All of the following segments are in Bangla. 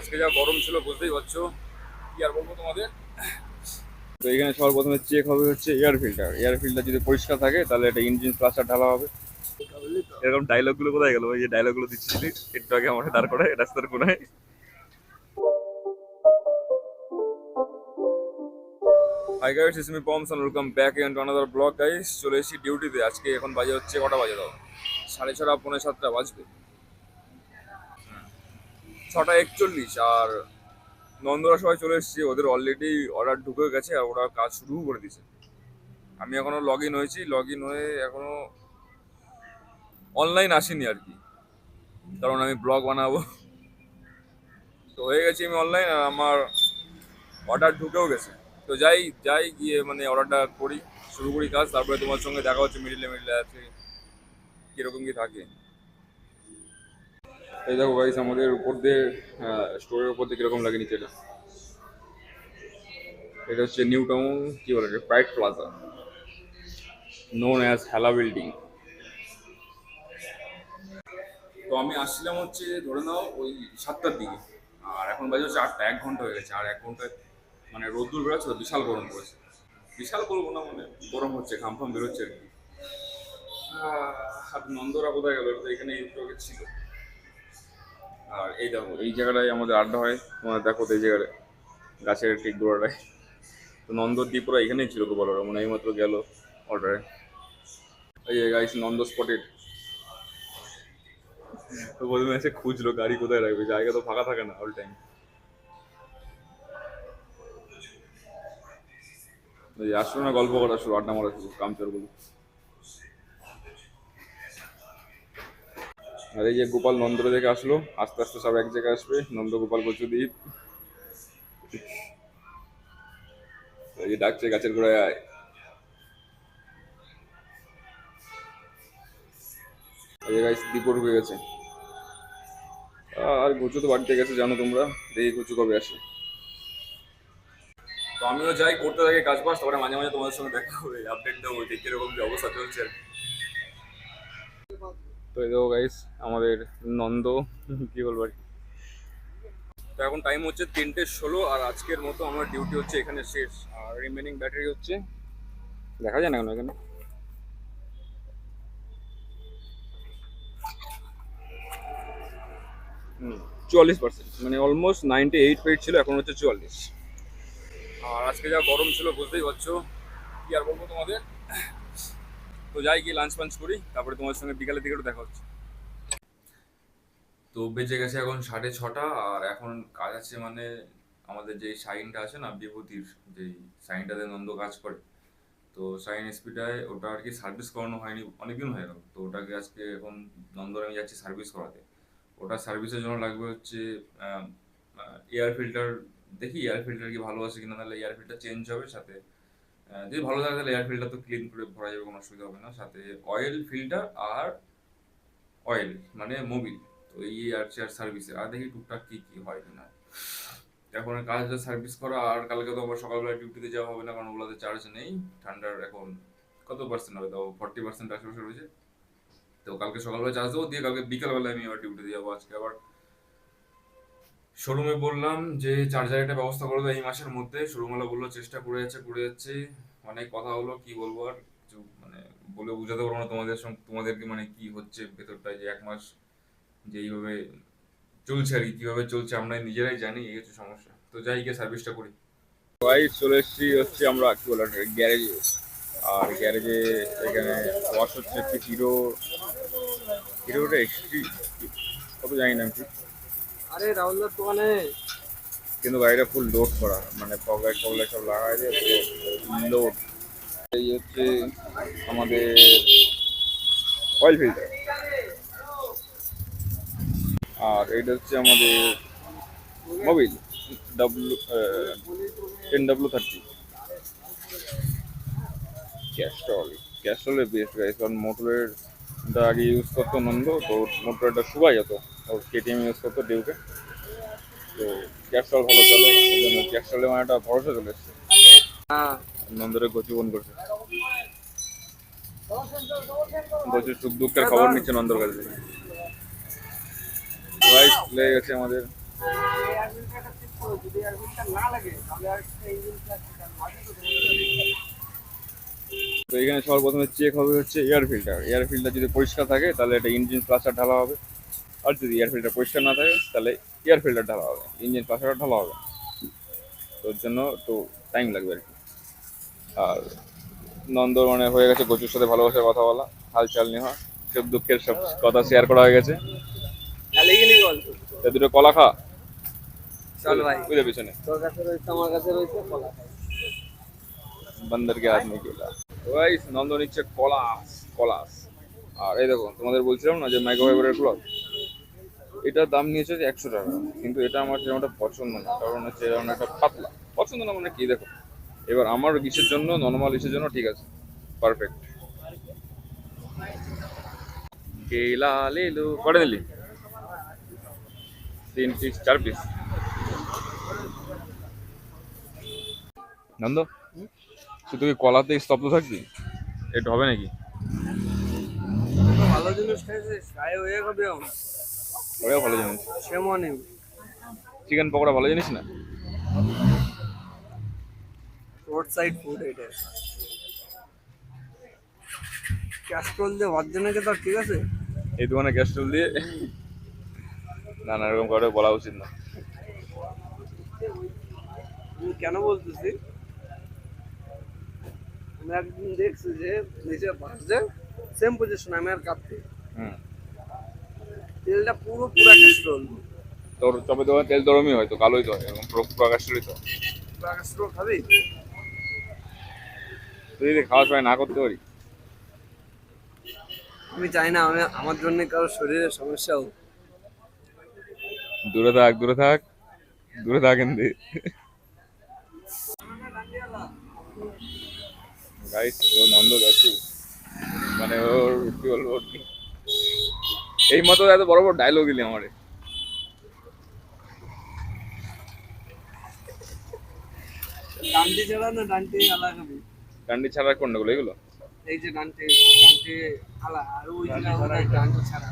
আজকে যা গরম ছিল বুঝতেই পারছো, কি আর বলবো তোমাদের। তো এখানে সবার প্রথমে চেক হবে হচ্ছে এয়ার ফিল্টার যদি পরিষ্কার থাকে তাহলে এটা ইঞ্জিন প্লাস্টার ঢালা হবে। এরকম ডায়লগ গুলো কোথায় গেল? ওই যে ডায়লগ গুলো দিচ্ছিলি একটু আগে আমার দাঁড় করে রাস্তার কোনায়। Hi guys, it's me Poms and welcome back and to another blog guys. চলে এসেছি ডিউটিতে। আজকে এখন বাজে হচ্ছে কটা বাজে দাও, 6:30 6:45 বাজবে, 6:41। আর নন্দরা সবাই চলে এসেছে, ওদের অলরেডি অর্ডার ঢুকে গেছে আর ওরা কাজ শুরু করে দিয়েছে। আমি এখনো লগ ইন হয়েছি, লগ ইন হয়ে এখনো অনলাইন আসিনি আর কি, কারণ আমি ব্লগ বানাবো। তো হয়ে গেছি আমি অনলাইন, আর আমার অর্ডার ঢুকেও গেছে। তো যাই যাই গিয়ে মানে অর্ডারটা করি, শুরু করি কাজ, তারপরে তোমার সঙ্গে দেখা হচ্ছে মিডিলে মিডিলে আছে কিরকম কি থাকে। এই দেখো গাইস, আমাদের উপর দিয়ে স্টোরের উপর দিয়ে কিরকম লাগে নিচেটা। এটা হচ্ছে নিউ টাউন, কি বলে, প্রাইড প্লাজা, নোন অ্যাজ হেলা বিল্ডিং। তো আমি আসছিলাম হচ্ছে ধরে নাও ওই 7টার দিকে, আর এখন বাজে হচ্ছে 8টা, 1 ঘন্টা হয়ে গেছে। আর 1 ঘন্টায় মানে রোদ্দুর বেরোচ্ছে তো, বিশাল গরম পড়েছে। বিশাল বলবো না, মানে গরম হচ্ছে, ঘাম ফাম বেরোচ্ছে আর কি। আর নন্দরা কোথায় গেল? এটা তো এখানে একটু আগে ছিল। আর এই দেখো, এই জায়গাটায় আমাদের আড্ডা হয়, তোমার দেখো তো এই জায়গাটায় গাছের ঠিক গোড়াটায়। তো নন্দদ্বীপ ওরা এখানেই ছিল তো, বলো, মানে এইমাত্র গেল অর্ডারে। এই যে গাইস, নন্দ স্পটেড। তো প্রথমে এসে খুঁজলো গাড়ি কোথায় রাখবে, জায়গা তো ফাঁকা থাকে না অল টাইম। আসলো না, গল্প করা শুরু, আড্ডা মারা শুরু, কামচোর গুলো। আর এই যে গোপাল নন্দরে থেকে আসলো, আস্তে আস্তে সব এক জায়গায় আসবে, নন্দ গোপাল কচুদ্বীপ। এই যে ডাকছে গাছের গোড়ায় আয়। এই যে গাইস, দীপও ঢুকে গেছে। আর গুচু তো বাড়িতে গেছে, জানো তোমরা। দেখি গুচু কবে আসে। তো আমিও যাই, করতে থাকি কাজ বাজ, তারপরে মাঝে মাঝে তোমাদের সঙ্গে দেখা হবে, আপডেট দেবো যে কিরকম কি অবস্থা চলছে আর কি। তো এই দেখো গাইস, আমাদের নন্দ, কি বলবো আর কি। তো এখন টাইম হচ্ছে 3:16, আর আজকের মতো আমার ডিউটি হচ্ছে এখানে শেষ। আর রিমেনিং ব্যাটারি হচ্ছে, দেখা যায় না কেন এখানে। 44%, মানে অলমোস্ট 98 ছিল, এখন হচ্ছে 44। আর আজকে যা গরম ছিল বুঝতেই পারছো, কি আর বলবো তোমাদের। তো যাই গিয়ে লাঞ্চ ফাঞ্চ করি, তারপরে তোমার সঙ্গে বিকালের দিকে একটু দেখা হচ্ছে। তো বেজে গেছে এখন 6:30, আর এখন কাজ আছে মানে আমাদের যে সাইনটা আছে না বিভূতির, যেই সাইনটাতে নন্দ কাজ করে, তো সাইন এসপিটায় ওটা আর কি সার্ভিস করানো হয়নি, অনেকদিন হয়ে গেল। তো ওটাকে আজকে এখন নন্দর আমি যাচ্ছি সার্ভিস করাতে। ওটা সার্ভিসের জন্য লাগবে হচ্ছে এয়ার ফিল্টার। দেখি এয়ার ফিল্টার কি ভালো আছে কিনা, তাহলে এয়ার ফিল্টার চেঞ্জ হবে সাথে। যদি ভালো থাকে তাহলে এয়ার ফিল্টার তো ক্লিন করে ভরা যাবে, কোনো অসুবিধা হবে না। সাথে অয়েল ফিল্টার আর অয়েল মানে মোবিল। তো এই আর চেয়ার সার্ভিসের, আর দেখি টুকটাক কি কি হয় কিনা। এখন কাজ সার্ভিস করা, আর কালকে তো আবার সকালবেলা ডিউটিতে যাওয়া হবে না, কারণ ওগুলোতে চার্জ নেই। ঠান্ডার এখন কত পার্সেন্ট হবে, তাও 40% আশেপাশে রয়েছে। তো কালকে সকালবেলা চার্জ দেবো, দিয়ে কালকে বিকালবেলায় আমি আবার ডিউটিতে যাবো। আজকে আবার শোরুমে বললাম যে চার্জার একটা ব্যবস্থা করে দেয় এই মাসের মধ্যে। শোরুমওয়ালা বললো চেষ্টা করে যাচ্ছে। অনেক কথা হলো, কি বলবো আর, কিছু মানে বলে বোঝাতে পারবো না তোমাদের সঙ্গে, তোমাদেরকে মানে কি হচ্ছে ভেতরটায়, যে 1 মাস যে এইভাবে চলছে আর কি, কিভাবে চলছে আমরা নিজেরাই জানি, এই হচ্ছে সমস্যা। তো যাই গিয়ে সার্ভিসটা করি। ভাই চলে এসেছি হচ্ছে আমরা কি বলে গ্যারেজে। আর গ্যারেজে এখানে ওয়াশ হচ্ছে একটি হিরোটা এক্সট্রি, কত জানি না আমি। আরে রাহুলদার দোকানে কিন্তু গাড়িটা ফুল লোড করা, মানে পকেট ফগলে সব লাগাই দিয়ে পুরো লোড। এই হচ্ছে আমাদের অয়েল ফিল্টার, আর এটা হচ্ছে আমাদের মোবিল ডাব্লু 10W30 ক্যাস্ট্রল। ক্যাস্ট্রলের বেস্ট গাইস, কারণ মোটরের আগে ইউজ করতো নন্দ, তো মোটরটা শুকাই যেত, ওর কেটিএম ইউজ করতো ডিউকে। তো ক্যাস্ট্রল ভালো চলে, ওই জন্য ক্যাস্ট্রলে মানে একটা ভরসা চলে এসছে। হ্যাঁ নন্দরে গতিবন করছে, প্রচুর সুখ দুঃখের খবর নিচ্ছে নন্দর কাছে থেকে। রাইট লেগে গেছে আমাদের যদি এয়ার ফিল্টার না লাগে তাহলে আর ইঞ্জিন মাঝে তো তো এখানে সবার প্রথমে চেক হবে হচ্ছে এয়ার ফিল্টার যদি পরিষ্কার থাকে তাহলে এটা ইঞ্জিন ফ্লাশার ঢালা হবে, আর যদি এয়ার ফিল্টার পরিষ্কার না থাকে তাহলে এয়ার ফিল্টার ঢালা হবে, ইঞ্জিন ফ্লাশার ঢালা হবে। তো ওর জন্য একটু টাইম লাগবে আর কি। আর নন্দর মানে হয়ে গেছে কচুর সাথে ভালোবাসার কথা বলা, হালচাল নেওয়া, সব দুঃখের সব কথা শেয়ার করা হয়ে গেছে। তাহলে গেলি বল তা দুটো কলা খা, চল ভাই বুঝে পিছনে তোর কাছে রয়েছে আমার কাছে রয়েছে কলা খাই। बंदर के हाथ में केला। তো গাইস নন্দ নিচ্ছে কলাস কলাস। আর এই দেখো তোমাদের বলছিলাম না যে মাইক্রোফাইবারের ক্লথ, এটার দাম নিয়েছে 100 টাকা, কিন্তু এটা আমার যেমনটা পছন্দ না, কারণ হচ্ছে এরকম একটা পাতলা পছন্দ না মানে কি দেখো, এবার আমার ইসের জন্য নর্মাল ইসের জন্য ঠিক আছে, পারফেক্ট। কেলা লেলো কটা নিলি? 3 পিস 4 পিস। নন্দ শুধু কি কলাতেই স্তব্ধ থাকবি? এটা হবে নাকি? তো ভালো জিনিস খাইছিস খাই হয়ে যাবে ওটাও ভালো জিনিস। সেমনি চিকেন পকোড়া ভালো জিনিস না? রোড সাইড ফুড এটা ক্যাস্ট্রোল দিয়ে ভাত জন্য তো ঠিক আছে। এই দোকানে গ্যাস্ট্রোল দিয়ে? না না, এরকম করে বলা উচিত না। আমি কেন বলতেছি, আমি একদিন দেখছি যে নিচে ভাজছে সেম পজিশন আমি আর কাঁপতে হুম। তেলটা পুরো পুরা ক্যাস্ট্রোল। তোর চপে দোকানে তেল গরমই হয় তো, কালোই তো হয়, এরকম প্রকাশই তো। পুরা ক্যাস্ট্রোল খাবি? তুই যদি খাওয়া সময় না করতে পারি। আমি চাই না আমি আমার জন্য কারো শরীরের সমস্যা হোক। দূরে থাক দূরে থাক দূরে থাক এমনি। গাইস ও নন্দ গেছে, মানে ওর কি বলবো, ওর কি এই মতো এত বড় বড় ডায়লগ দিলি আমারে। ডান্ডি ছাড়া না ডান্ডি আলা খাবি? ডান্ডি ছাড়া কোনগুলো এগুলো? এই যে ডান্ডি ডান্ডি আলা আর ওই যে ডান্ডি ছাড়া।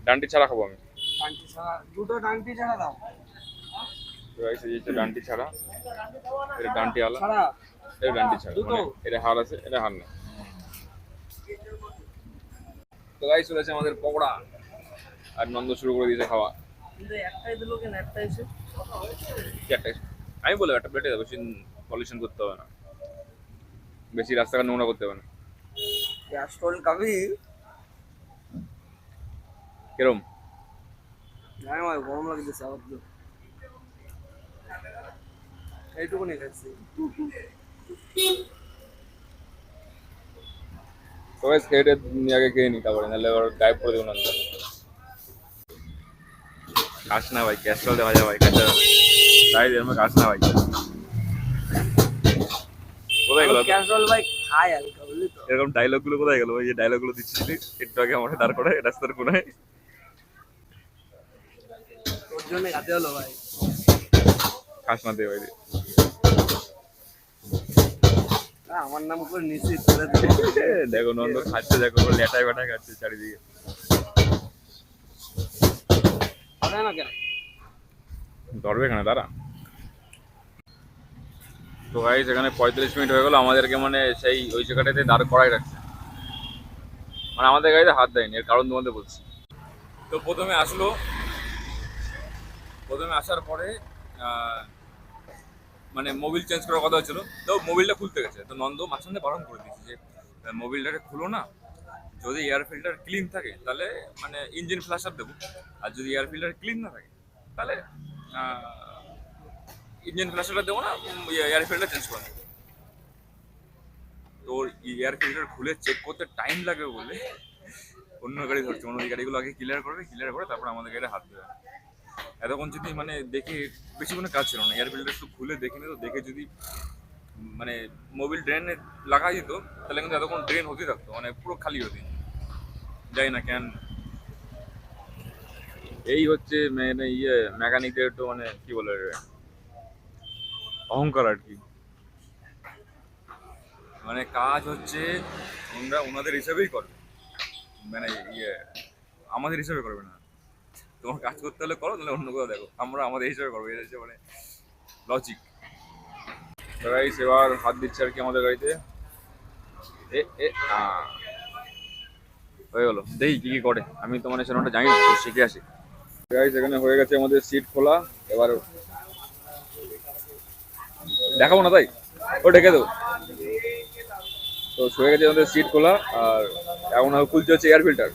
ডান্ডি ছাড়া খাবো আমি। ডান্ডি ছাড়া দুটো ডান্ডি ছাড়া দাও। তো গাইস এই যে ডান্ডি ছাড়া, এটা ডান্ডি আলা, ছাড়া এটা ডান্ডি ছাড়া, দুটো। মানে এটা হার আছে এটা হার না। তো গাইস চলেছে আমাদের পকোড়া, আর নন্দ শুরু করে দিয়েছে খাওয়া। কিন্তু একটাই দিলো কেন একটাই এসে? কি একটা, আমি বললাম একটা প্লেটে বেশি পলিউশন করতে হবে না, বেশি রাস্তাঘাট নোংরা করতে হবে না। ক্যাস্ট্রোল খাবি? কিরম? জানি আমার গরম লাগতেছে আবার তো। এইটুকুনি খাচ্ছি। তো গাইস খেয়ে নিয়ে আগে খেয়ে নি, তারপরে নাহলে আবার গায়েব করে দেবো নন্দ। খাস না ভাই, ক্যাস্ট্রল দেওয়া যায় ভাই, কাঁচা তাই এরকম খাস না ভাই। কোথায় গেল ক্যাস্ট্রোল ভাই খাই হালকা বুঝলি তো। এরকম ডায়লগ গুলো? কোথায় গেল ওই যে ডায়লগ গুলো দিচ্ছিলি একটু আগে আমার দাঁড় করে রাস্তার কোনায়? তোর জন্য খাতে হলো ভাই। খাস না দে ভাই। আমার নাম করে নিশ্চিত করে দিবি। দেখো নন্দ খাচ্ছে, দেখো লেটায় বেটায় খাচ্ছে চারিদিকে। খাবে না কেন? ধরবে এখানে দাঁড়া। তো গাইস এখানে 45 মিনিট হয়ে গেল আমাদেরকে, মানে সেই ওই জায়গাটাতে দাঁড় করাই রাখছে, মানে আমাদের গাড়িতে হাত দেয়নি, এর কারণ তোমাদের বলছি। তো প্রথমে আসার পরে মানে মোবিল চেঞ্জ করার কথা হচ্ছিল, তো মোবিলটা খুলতে গেছে, তো নন্দ মাঝখানে বারণ করে দিয়েছে যে মোবিলটাকে খুলো না, যদি এয়ার ফিল্টার ক্লিন থাকে তাহলে মানে ইঞ্জিন ফ্লাশার দেবো, আর যদি এয়ার ফিল্টার ক্লিন না থাকে তাহলে ইঞ্জিন ফ্লাশারটা দেবো না, এয়ার ফিল্টার চেঞ্জ করে নেবো। তো এয়ার ফিল্টার খুলে চেক করতে টাইম লাগবে বলে অন্য গাড়ি ধরছে, অন্য গাড়িগুলো আগে ক্লিয়ার করে তারপর আমাদের গাড়িতে হাত দেবে। এতক্ষণ যদি মানে দেখে বেশি কোনো কাজ ছিল না, এয়ার ফিল্টার একটু খুলে দেখে নিত, দেখে যদি মানে মোবিল ড্রেনে লাগা যেত তাহলে কিন্তু এতক্ষণ ড্রেন হতে থাকতো, মানে পুরো খালি হতে, যাই না কেন। এই হচ্ছে মানে মেকানিকদের একটু মানে কি বলে অহংকার আর কি, মানে কাজ হচ্ছে ওনারা ওনাদের হিসাবেই করবে, মানে আমাদের হিসাবে করবে না। তো তোমার কাজ করতে হলে করো, তাহলে অন্য কোথাও দেখো, আমরা আমাদের হিসাবে করবো, এটা হচ্ছে মানে লজিক। গাইস এবার হাত দিচ্ছে আর কি আমাদের গাড়িতে। এ এ হয়ে গেলো, দেখি কি কি করে, আমি তো মানে সেরকমটা জানি না, তো শিখে আসি। গাইস এখানে হয়ে গেছে আমাদের সিট খোলা, এবার দেখাবো না তাই, ও ডেকে দেবো। তো হয়ে গেছে আমাদের সিট খোলা, আর এখন খুলছে হচ্ছে এয়ার ফিল্টার।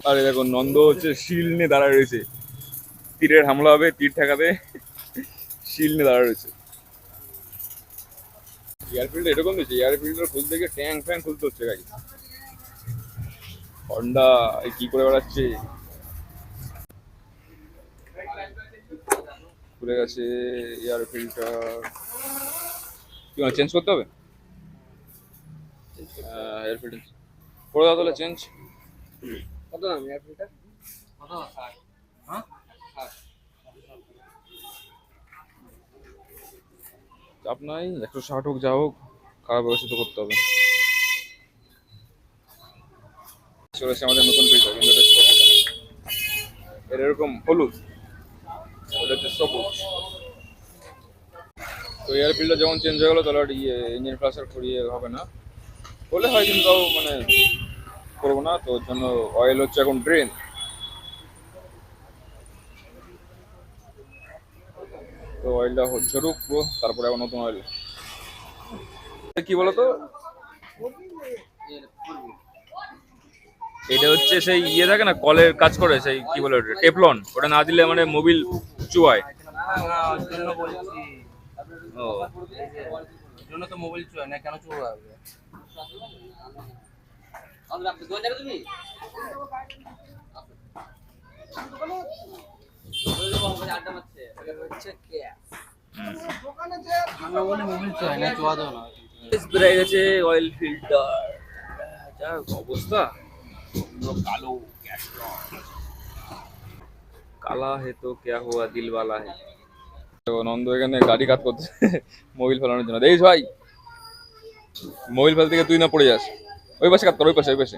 আরে দেখো নন্দ হচ্ছে শিল নিয়ে দাঁড়ায় রয়েছে, তীরের হামলা হবে, তীর ঠেকাবে, শিল নিয়ে দাঁড়ায় রয়েছে। এয়ার ফিল্টার এরকম দিচ্ছে, এয়ার ফিল্টার খুলতে গিয়ে ট্যাঙ্ক ফ্যাঙ্ক খুলতে হচ্ছে গাড়ি। হন্ডা কি করে বেড়াচ্ছে, খুলে গেছে এয়ার ফিল্টার। কি চেঞ্জ করতে হবে? এয়ার ফিল্টার করে দাও তাহলে চেঞ্জ। কত দাম এয়ার ফিল্টার? হ্যাঁ চাপ নাই, 160 হোক যা হোক, খারাপ ব্যবস্থা তো করতে হবে। চলেছে আমাদের নতুন ফিল্টার, কিন্তু এটা সবুজ না। এর এরকম হলুদ, ওটা হচ্ছে সবুজ। তো এয়ার ফিল্টার যখন চেঞ্জ হয়ে গেলো, তাহলে আর ইঞ্জিন ফ্লাশার করিয়ে হবে না, বলে হয় কিন্তু তাও মানে করবো না। তো ওর জন্য অয়েল হচ্ছে এখন ড্রেন। তো অয়েলটা হচ্ছে পুরো, তারপরে আবার নতুন অয়েল। কি বলতো, এটা হচ্ছে সেই ইয়ে থাকে না, কলের কাজ করে, সেই কি বলে ওটা, টেফলন, ওটা না দিলে মানে মোবিল চুয়ায়। ওর জন্য বলছি, ও ওর জন্য তো মোবাইল চুয়া না, কেন চুয়া হবে? বেড়ে গেছে অয়েল ফিল্টার, যা অবস্থা, কালো কালা হে তো ক্যা হুয়া দিলওয়ালা হে। তো নন্দ এখানে গাড়ি কাজ করছে মোবিল ফেলানোর জন্য। দেখিস ভাই, মোবিল ফেলতে গিয়ে তুই না পড়ে যাস। ওই পাশে কাজ কর, ওই পাশে, ওই পাশে।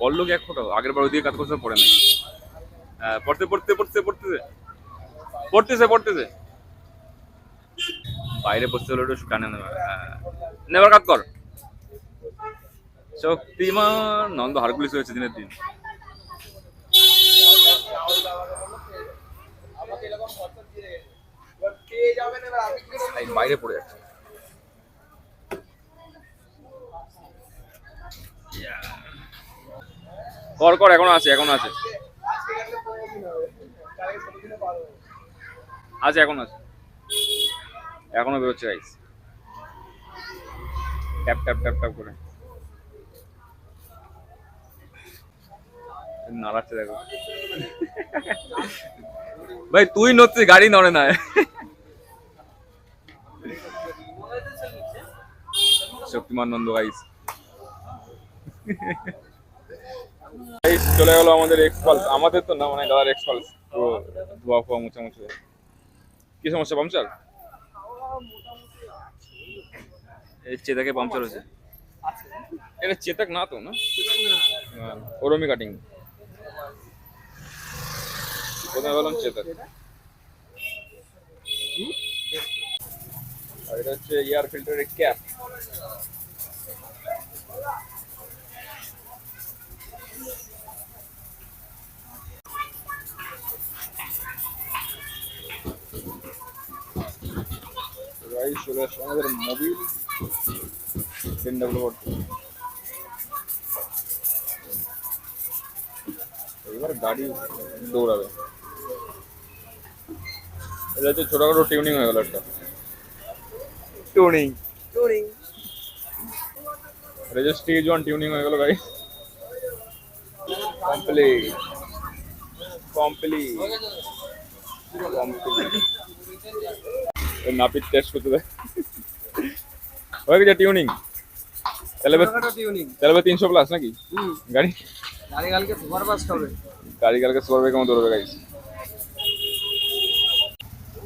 পড়লো কি এক ফোটাও? আগের বার ওইদিকে কাজ করছে, পড়ে না। হ্যাঁ পড়তে পড়তে পড়তে পড়তেছে পড়তেছে পড়তেছে, বাইরে বসতে হলে একটু টানে নেবে। নেবার কাজ কর। শক্তিমান নন্দ হারকুলিস হয়েছে দিনের দিন। বাইরে পড়ে যাচ্ছে। কর কর, এখনো আছে, এখনো আছে, আছে এখন আছে, এখনো বেরোচ্ছে guys, tap tap tap tap করে নাড়াচ্ছে দেখো। ভাই তুই নড়ছিস, গাড়ি নড়ে না। শক্তিমান নন্দ গাইস। গাইস চলে গেল আমাদের এক্সপালস, আমাদের তো না মানে দাদার এক্সপালস, পুরো ধোয়া ফোয়া মুছে মুছে। কি সমস্যা, পাংচার? এই চেতাকে পাংচার হয়েছে। এটা চেতাক না তো, না ওরমি কাটিং, কোথায় বললাম চেতাক। আর এটা হচ্ছে এয়ার ফিল্টারের ক্যাপ। গাইস চলে আসছে আমাদের মোবিল BMW। এবার গাড়ি দৌড়াবে। এটা হচ্ছে ছোটখাটো টিউনিং হয়ে গেল একটা, টিউনিং টুরিং এটা যে স্টেজ 1 টিউনিং হয়ে গেল গাইস। Complete complete complete. নাপিত টেস্ট করতে দেয়, হয়ে গেছে টিউনিং। তাহলে টিউনিং তাহলে 300 প্লাস নাকি গাড়ি? গাড়ি কালকে সুপার ফাস্ট হবে। গাড়ি কালকে সুপার বাইক কেমন দৌড়বে গাইস।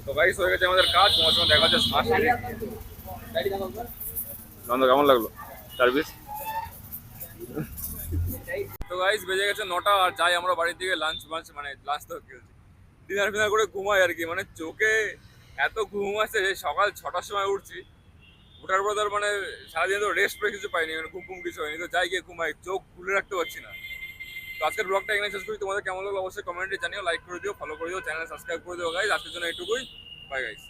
তো গাইস হয়ে গেছে আমাদের কাজ, তোমার সঙ্গে দেখা হচ্ছে স্মার্ট সিটি। নন্দ কেমন লাগলো সার্ভিস? তো গাইস বেজে গেছে 9টা, আর যাই আমরা বাড়ির দিকে লাঞ্চ মানে লাঞ্চ তো কি হচ্ছে, ডিনার ফিনার করে ঘুমাই আর কি। মানে চোখে এত ঘুম আছে যে সকাল 6টার সময় উঠছি, ওঠার পর ধর মানে সারাদিন তো রেস্ট করে কিছু পাইনি, মানে ঘুম ঘুম কিছু হয়নি, তো যাই গিয়ে ঘুমাই, চোখ খুলে রাখতে পারছি না। তো আজকের ব্লগটা এখানে শেষ করি, তোমাদের কেমন লাগলো অবশ্যই কমেন্টে জানিও, লাইক করে দিও, ফলো করে দিও, চ্যানেল সাবস্ক্রাইব করে দিও গাইস। আজকের জন্য এইটুকুই, বাই গাইস।